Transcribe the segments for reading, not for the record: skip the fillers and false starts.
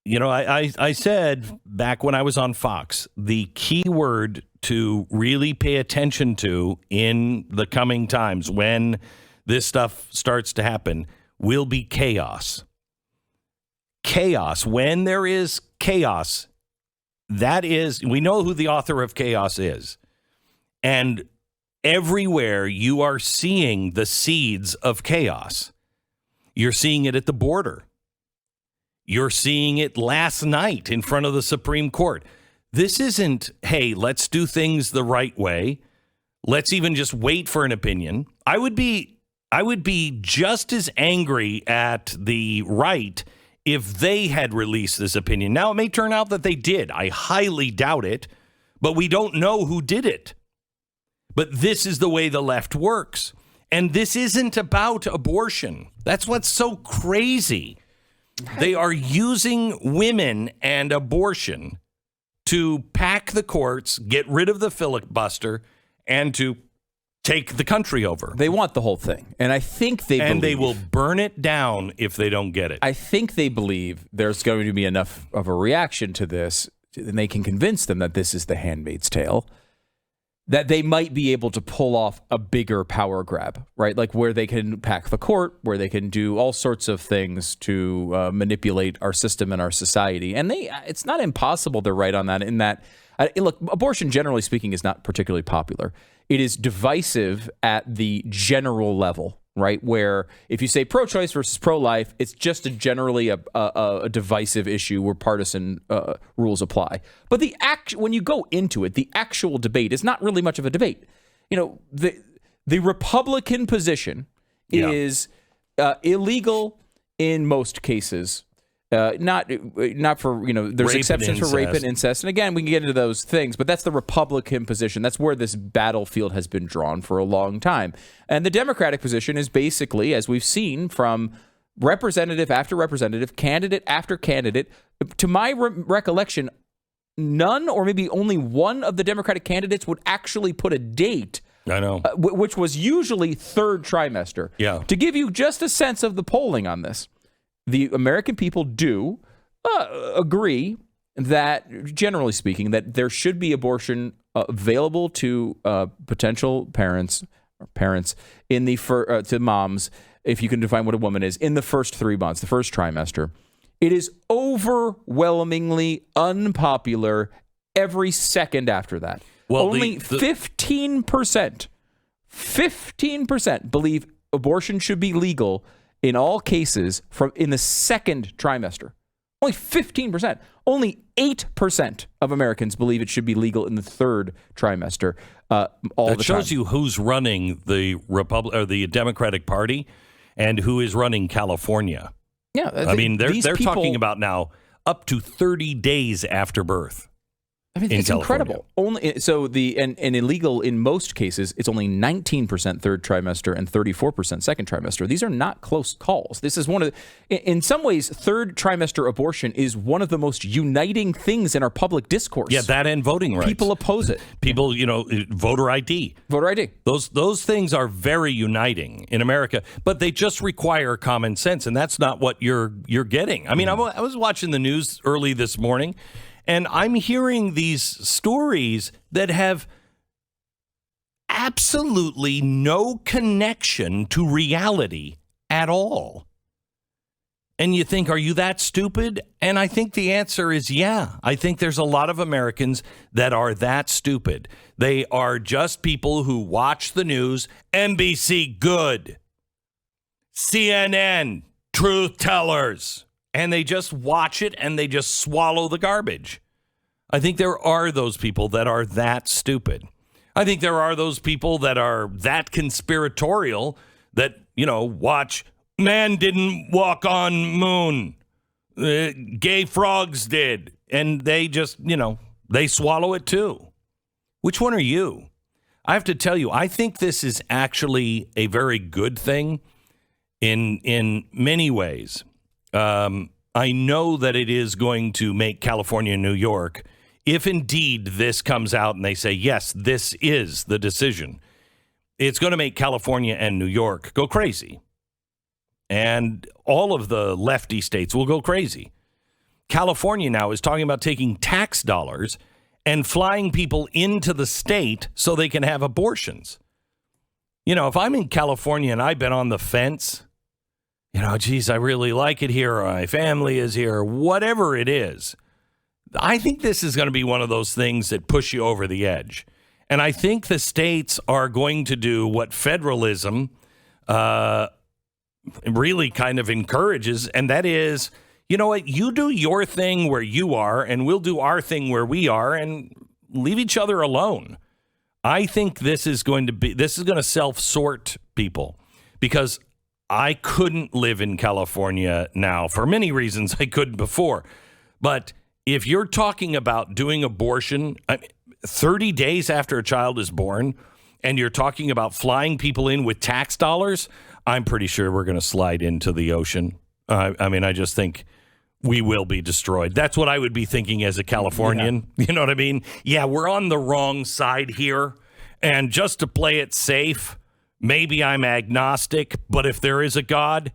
I said back when I was on Fox, the key word to really pay attention to in the coming times when this stuff starts to happen will be chaos. Chaos. When there is chaos, we know who the author of chaos is. And everywhere you are seeing the seeds of chaos. You're seeing it at the border. You're seeing it last night in front of the Supreme Court. This isn't, hey, let's do things the right way. Let's even just wait for an opinion. I would be just as angry at the right if they had released this opinion. Now, it may turn out that they did. I highly doubt it, but we don't know who did it. But this is the way the left works. And this isn't about abortion. That's what's so crazy. They are using women and abortion to pack the courts, get rid of the filibuster, and to take the country over. They want the whole thing. And I think they will burn it down if they don't get it. I think they believe there's going to be enough of a reaction to this, and they can convince them that this is the Handmaid's Tale, that they might be able to pull off a bigger power grab, right? Like where they can pack the court, where they can do all sorts of things to manipulate our system and our society. And it's not impossible they're right on that in that, look, abortion, generally speaking, is not particularly popular. It is divisive at the general level, right? Where if you say pro-choice versus pro-life, it's just generally a divisive issue where partisan rules apply. But when you go into it, the actual debate is not really much of a debate. The Republican position is illegal in most cases. Not for, there's exceptions for rape and incest. And again, we can get into those things, but that's the Republican position. That's where this battlefield has been drawn for a long time. And the Democratic position is basically, as we've seen from representative after representative, candidate after candidate, to my recollection, none or maybe only one of the Democratic candidates would actually put a date. I know. Which was usually third trimester. Yeah. To give you just a sense of the polling on this. The American people do agree that, generally speaking, that there should be abortion available to potential parents in the to moms, if you can define what a woman is, in the first 3 months, the first trimester. It is overwhelmingly unpopular every second after that. Well, only 15% believe abortion should be legal in all cases in the second trimester. Only 15%. Only 8% of Americans believe it should be legal in the third trimester. That shows you who's running the the Democratic Party and who is running California. Yeah, they're talking about now up to 30 days after birth. It's incredible. And illegal in most cases, it's only 19% third trimester and 34% second trimester. These are not close calls. This is in some ways, third trimester abortion is one of the most uniting things in our public discourse. Yeah, that and voting rights. People oppose it. People, voter ID. Voter ID. Those things are very uniting in America, but they just require common sense, and that's not what you're getting. I mean, I was watching the news early this morning, and I'm hearing these stories that have absolutely no connection to reality at all. And you think, are you that stupid? And I think the answer is yeah. I think there's a lot of Americans that are that stupid. They are just people who watch the news. NBC, good. CNN, truth tellers. And they just watch it and they just swallow the garbage. I think there are those people that are that stupid. I think there are those people that are that conspiratorial that, watch man didn't walk on moon. Gay frogs did. And they just, they swallow it too. Which one are you? I have to tell you, I think this is actually a very good thing in many ways. I know that it is going to make California and New York, if indeed this comes out and they say, yes, this is the decision, it's going to make California and New York go crazy. And all of the lefty states will go crazy. California now is talking about taking tax dollars and flying people into the state so they can have abortions. You know, if I'm in California and I've been on the fence, you know, geez, I really like it here, or my family is here, or whatever it is, I think this is going to be one of those things that push you over the edge. And I think the states are going to do what federalism really kind of encourages, and that is, you know what, you do your thing where you are, and we'll do our thing where we are, and leave each other alone. I think this is going to self-sort people, because I couldn't live in California now for many reasons I couldn't before. But if you're talking about doing abortion 30 days after a child is born, and you're talking about flying people in with tax dollars, I'm pretty sure we're going to slide into the ocean. I just think we will be destroyed. That's what I would be thinking as a Californian. Yeah. You know what I mean? Yeah, we're on the wrong side here. And just to play it safe, maybe I'm agnostic, but if there is a God,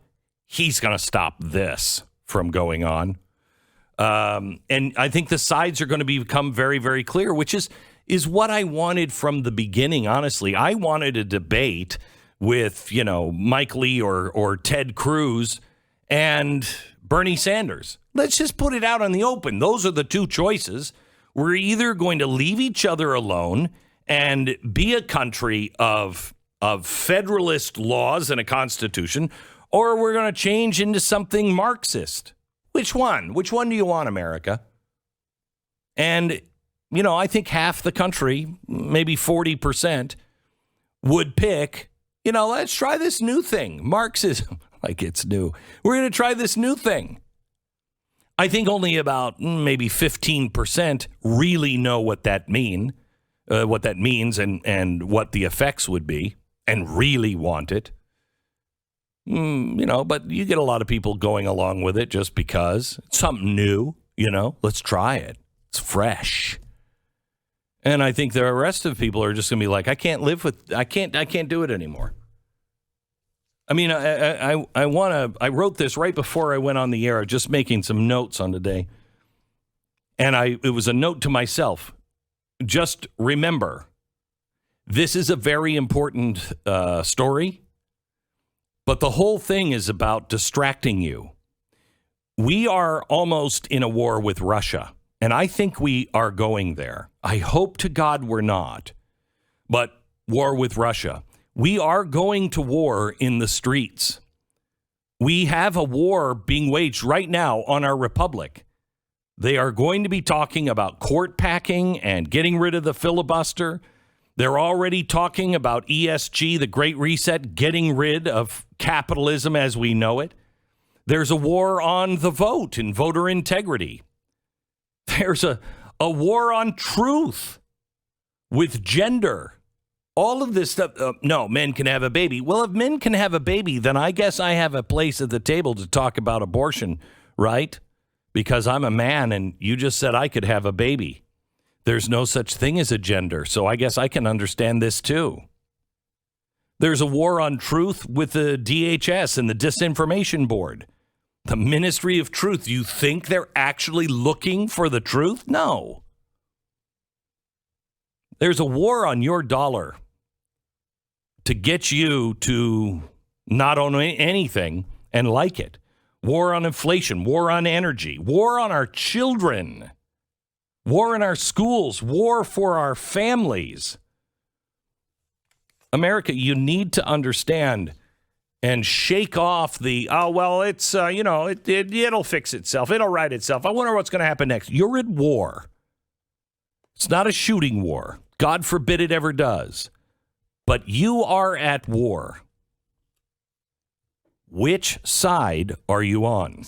he's going to stop this from going on. And I think the sides are going to become very, very clear, which is what I wanted from the beginning, honestly. I wanted a debate with, you know, Mike Lee or Ted Cruz and Bernie Sanders. Let's just put it out on the open. Those are the two choices. We're either going to leave each other alone and be a country of federalist laws and a constitution, or we're going to change into something Marxist. Which one? Which one do you want, America? And, you know, I think half the country, maybe 40%, would pick, you know, let's try this new thing. Marxism, like it's new. We're going to try this new thing. I think only about maybe 15% really know what that means and what the effects would be and really want it. You know, but you get a lot of people going along with it just because it's something new, you know, let's try it. It's fresh. And I think the rest of people are just going to be like, I can't do it anymore. I mean, I wrote this right before I went on the air, just making some notes on today. And it was a note to myself. Just remember, this is a very important story. But the whole thing is about distracting you. We are almost in a war with Russia, and I think we are going there. I hope to God we're not. But war with Russia. We are going to war in the streets. We have a war being waged right now on our republic. They are going to be talking about court packing and getting rid of the filibuster. They're already talking about ESG, the Great Reset, getting rid of capitalism as we know it. There's a war on the vote and voter integrity. There's a war on truth with gender. All of this stuff. No, men can have a baby. Well, if men can have a baby, then I guess I have a place at the table to talk about abortion, right? Because I'm a man and you just said I could have a baby. There's no such thing as a gender, so I guess I can understand this too. There's a war on truth with the DHS and the Disinformation Board. The Ministry of Truth. You think they're actually looking for the truth? No. There's a war on your dollar to get you to not own anything and like it. War on inflation, war on energy, war on our children. War in our schools, war for our families. America, you need to understand and shake off the, it's, it'll fix itself. It'll right itself. I wonder what's going to happen next. You're at war. It's not a shooting war. God forbid it ever does. But you are at war. Which side are you on?